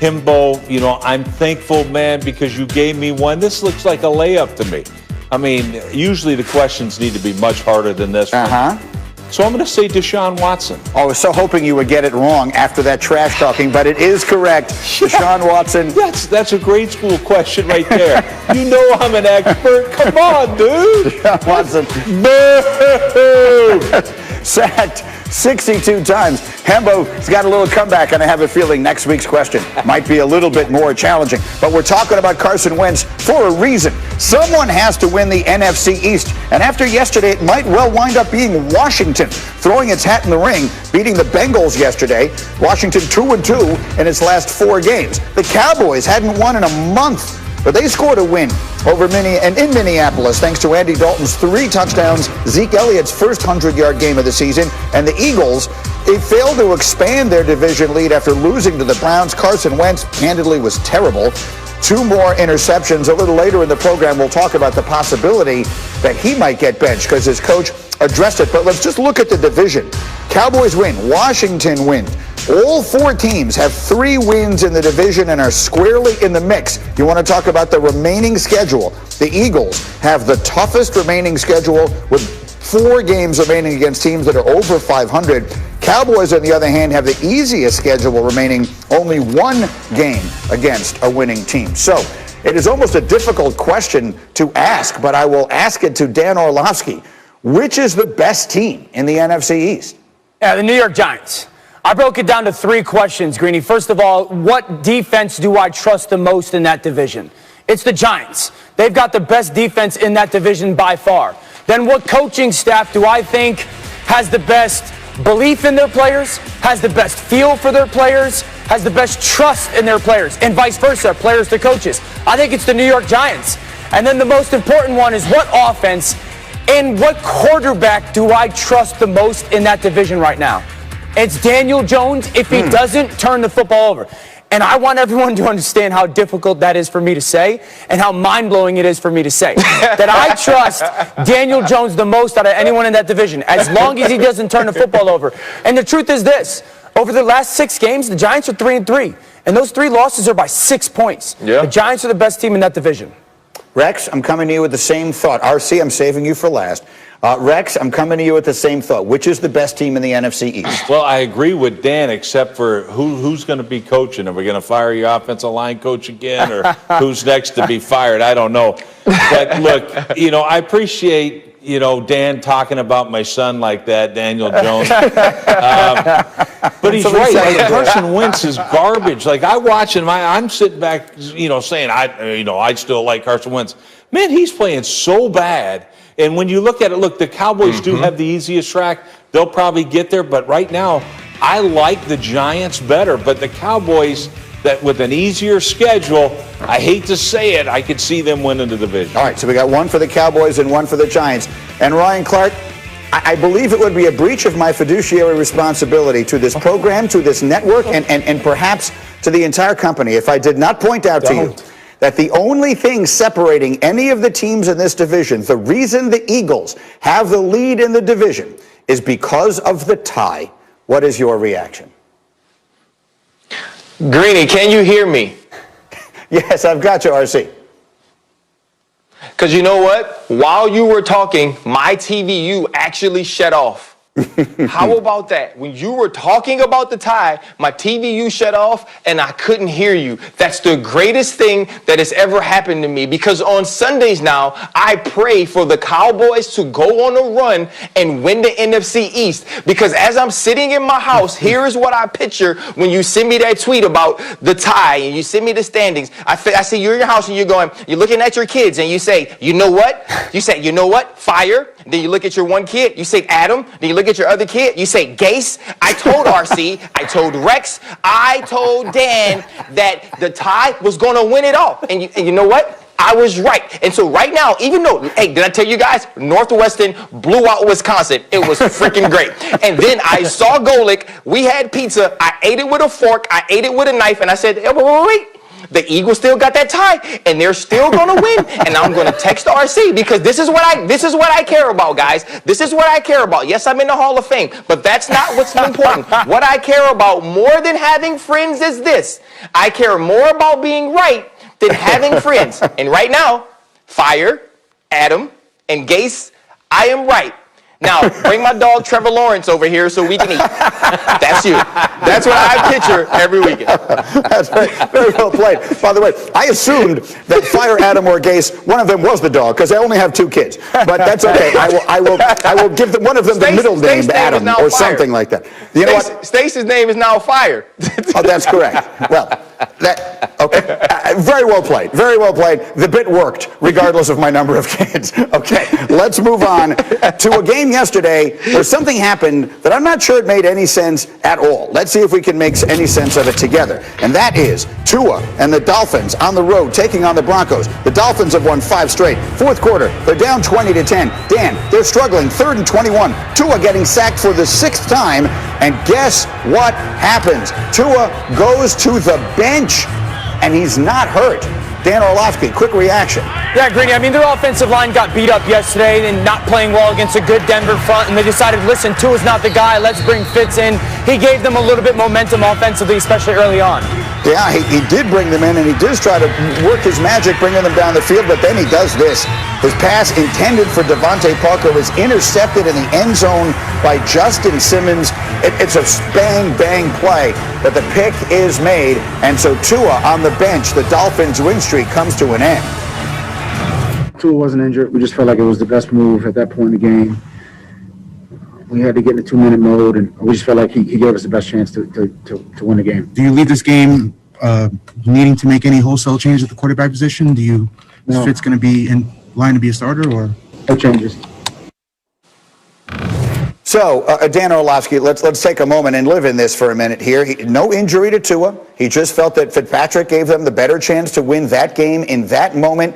Himbo, I'm thankful, man, because you gave me one. This looks like a layup to me. I mean, usually the questions need to be much harder than this one. So I'm going to say Deshaun Watson. I was so hoping you would get it wrong after that trash talking, but it is correct. Deshaun Watson. That's a grade school question right there. You know I'm an expert. Come on, dude. Deshaun Watson. Sacked 62 times. Hembo's got a little comeback, and I have a feeling next week's question might be a little bit more challenging. But we're talking about Carson Wentz for a reason. Someone has to win the NFC East. And after yesterday, it might well wind up being Washington throwing its hat in the ring, beating the Bengals yesterday. Washington 2-2 in its last 4 games. The Cowboys hadn't won in a month, but they scored a win over in Minneapolis thanks to Andy Dalton's 3 touchdowns, Zeke Elliott's first 100-yard game of the season, and the Eagles, they failed to expand their division lead after losing to the Browns. Carson Wentz, candidly, was terrible. 2 more interceptions. A little later in the program, we'll talk about the possibility that he might get benched because his coach addressed it. But let's just look at the division. Cowboys win. Washington wins. All 4 teams have 3 wins in the division and are squarely in the mix. You want to talk about the remaining schedule. The Eagles have the toughest remaining schedule with 4 games remaining against teams that are over 500. Cowboys, on the other hand, have the easiest schedule remaining, only 1 game against a winning team. So it is almost a difficult question to ask, but I will ask it to Dan Orlovsky. Which is the best team in the NFC East? Yeah, the New York Giants. I broke it down to 3 questions, Greeny. First of all, what defense do I trust the most in that division? It's the Giants. They've got the best defense in that division by far. Then what coaching staff do I think has the best belief in their players, has the best feel for their players, has the best trust in their players, and vice versa, players to coaches? I think it's the New York Giants. And then the most important one is what offense and what quarterback do I trust the most in that division right now? It's Daniel Jones if he doesn't turn the football over. And I want everyone to understand how difficult that is for me to say and how mind-blowing it is for me to say. That I trust Daniel Jones the most out of anyone in that division, as long as he doesn't turn the football over. And the truth is this. Over the last 6 games, the Giants are 3-3. And those 3 losses are by 6 points. Yeah. The Giants are the best team in that division. Rex, I'm coming to you with the same thought. RC, I'm saving you for last. Rex, I'm coming to you with the same thought. Which is the best team in the NFC East? Well, I agree with Dan, except for who's going to be coaching. Are we going to fire your offensive line coach again, or who's next to be fired? I don't know. But look, I appreciate, Dan talking about my son like that, Daniel Jones. But he's right. Like, Carson Wentz is garbage. Like, I watch him. I'm sitting back, saying I still like Carson Wentz. Man, he's playing so bad. And when you look at it, the Cowboys do have the easiest track. They'll probably get there. But right now, I like the Giants better. But the Cowboys, that with an easier schedule, I hate to say it, I could see them winning the division. All right, so we got 1 for the Cowboys and 1 for the Giants. And Ryan Clark, I believe it would be a breach of my fiduciary responsibility to this program, to this network, and perhaps to the entire company if I did not point out to you that the only thing separating any of the teams in this division, the reason the Eagles have the lead in the division, is because of the tie. What is your reaction? Greeny, can you hear me? Yes, I've got you, RC. Because you know what? While you were talking, my TVU actually shut off. How about that? When you were talking about the tie, my TVU shut off and I couldn't hear you. That's the greatest thing that has ever happened to me, because on Sundays now, I pray for the Cowboys to go on a run and win the NFC East. Because as I'm sitting in my house, here is what I picture when you send me that tweet about the tie and you send me the standings. I see you're in your house and you're looking at your kids and you say, you know what? You say, you know what? Fire. Then you look at your one kid, you say Adam. Then you look at your other kid, you say Gase. I told RC, I told Rex, I told Dan that the tie was going to win it all. And you know what? I was right. And so right now, even though, hey, did I tell you guys, Northwestern blew out Wisconsin. It was freaking great. And then I saw Golick. We had pizza. I ate it with a fork. I ate it with a knife. And I said, hey, wait. The Eagles still got that tie, and they're still going to win. And I'm going to text RC because this is what I care about, guys. This is what I care about. Yes, I'm in the Hall of Fame, but that's not what's important. What I care about more than having friends is this. I care more about being right than having friends. And right now, Fire, Adam, and Gase, I am right. Now, bring my dog Trevor Lawrence over here so we can eat. That's you. That's what I picture every weekend. That's very, very well played. By the way, I assumed that Fire, Adam, or Gase, one of them was the dog because I only have 2 kids. But that's okay. I will give one of them the middle name, Adam, or something like that. You know what? Stace's name is now Fire. Oh, that's correct. Well, okay. Very well played. Very well played. The bit worked, regardless of my number of kids. Okay, let's move on to a game yesterday where something happened that I'm not sure it made any sense at all. Let's see if we can make any sense of it together. And that is Tua and the Dolphins on the road taking on the Broncos. The Dolphins have won 5 straight. Fourth quarter, they're down 20-10. Dan, they're struggling. 3rd and 21. Tua getting sacked for the 6th time. And guess what happens? Tua goes to the bench, and he's not hurt. Dan Orlovsky, quick reaction. Yeah, Greeny, I mean, their offensive line got beat up yesterday and not playing well against a good Denver front, and they decided, listen, Tua's not the guy, let's bring Fitz in. He gave them a little bit momentum offensively, especially early on. Yeah, he did bring them in, and he does try to work his magic, bringing them down the field, but then he does this. His pass intended for Devontae Parker was intercepted in the end zone by Justin Simmons. It's a bang play, but the pick is made, and so Tua on the bench, the Dolphins' win streak comes to an end. Tua wasn't injured. We just felt like it was the best move at that point in the game. We had to get in the 2-minute mode, and we just felt like he gave us the best chance to win the game. Do you leave this game needing to make any wholesale change at the quarterback position? Is Fitz going to be in line to be a starter, or no changes? So, Dan Orlovsky, let's take a moment and live in this for a minute here. No injury to Tua. He just felt that Fitzpatrick gave them the better chance to win that game in that moment.